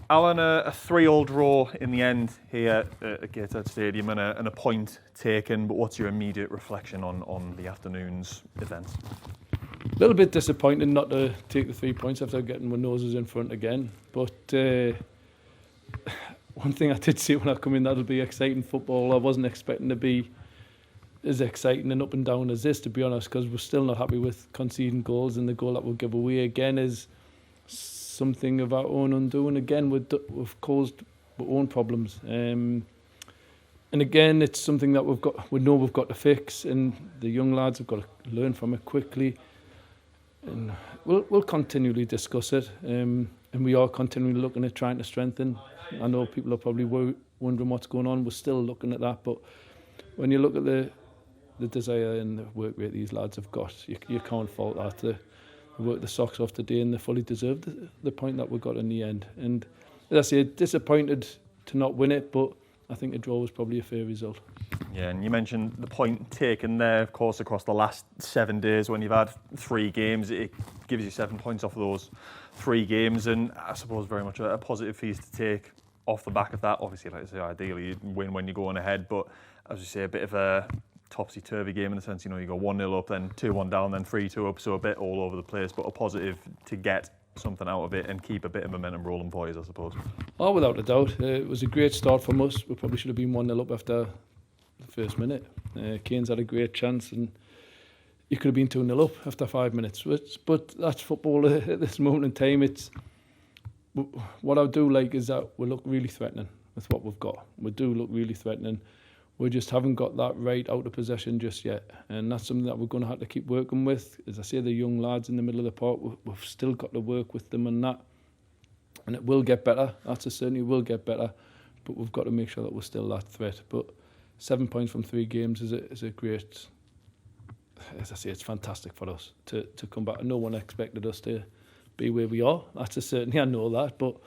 Alan, a 3-3 draw in the end here at Gateshead Stadium and a point taken, but what's your immediate reflection on the afternoon's events? A little bit disappointing not to take the 3 points after getting my noses in front again, but one thing I did say when I come in, that'll be exciting football. I wasn't expecting to be as exciting and up and down as this, to be honest, because we're still not happy with conceding goals, and the goal that we'll give away again is something of our own undoing. Again, we've caused our own problems, and again, it's something that we know we've got to fix, and the young lads have got to learn from it quickly, and we'll continually discuss it, and we are continually looking at trying to strengthen. I know people are probably wondering what's going on. We're still looking at that, but when you look at the desire and the work rate these lads have got, you can't fault that. They worked the socks off today, and they fully deserved the point that we got in the end. And as I say, disappointed to not win it, but I think a draw was probably a fair result. Yeah, and you mentioned the point taken there, of course, across the last 7 days when you've had 3 games. It gives you 7 points off of those 3 games, and I suppose very much a positive piece to take off the back of that. Obviously, like I say, ideally you'd win when you're going ahead, but as you say, a bit of a topsy-turvy game in the sense, you go 1-0 up, then 2-1 down, then 3-2 up, so a bit all over the place, but a positive to get something out of it and keep a bit of momentum rolling for you, I suppose. Oh, without a doubt. It was a great start from us. We probably should have been 1-0 up after the first minute. Kane's had a great chance, and you could have been 2-0 up after 5 minutes. But that's football at this moment in time. What I do like is that we look really threatening with what we've got. We do look really threatening. We just haven't got that right out of possession just yet, and that's something that we're going to have to keep working with. As I say, the young lads in the middle of the park, we've still got to work with them on that, and it will get better. That's a certainly will get better, but we've got to make sure that we're still that threat. But 7 points from 3 games is a great. As I say, it's fantastic for us to come back. No one expected us to be where we are. That's a certainty. I know that, but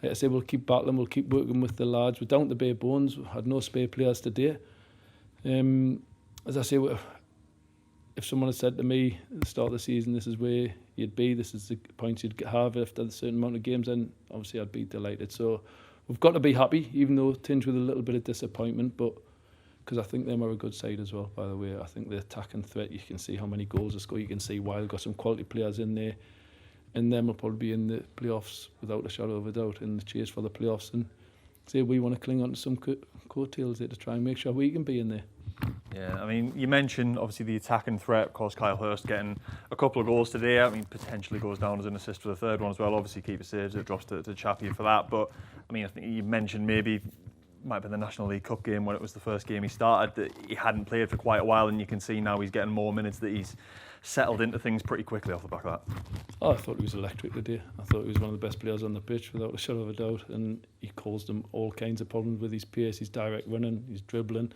like I say, we'll keep battling, we'll keep working with the lads. We're down to bare bones. We had no spare players today. As I say, if someone had said to me at the start of the season, this is where you'd be, this is the points you'd have after a certain amount of games, then obviously I'd be delighted. So we've got to be happy, even though tinged with a little bit of disappointment, but because I think them are a good side as well, by the way. I think the attacking threat, you can see how many goals they score. You can see why they've got some quality players in there. And then we'll probably be in the playoffs without a shadow of a doubt, in the chase for the playoffs. And say we want to cling on to some coattails there to try and make sure we can be in there. Yeah, I mean, you mentioned obviously the attacking threat. Of course, Kyle Hurst getting a couple of goals today. I mean, potentially goes down as an assist for the third one as well. Obviously, keeper saves, it drops to Chappie for that. But I mean, I think you mentioned maybe might have been the National League Cup game when it was the first game he started, that he hadn't played for quite a while, and you can see now he's getting more minutes, that he's settled into things pretty quickly off the back of that. Oh, I thought he was electric today. I thought he was one of the best players on the pitch without a shadow of a doubt, and he caused them all kinds of problems with his pace, his direct running, his dribbling,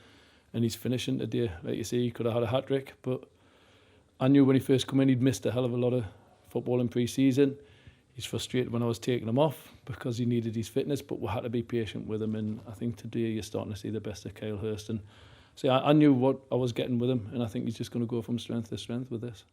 and his finishing today. Like you say, he could have had a hat-trick, but I knew when he first came in he'd missed a hell of a lot of football in pre-season. He's frustrated when I was taking him off because he needed his fitness, but we had to be patient with him, and I think today you're starting to see the best of Kyle Hurst. And so I knew what I was getting with him, and I think he's just going to go from strength to strength with this.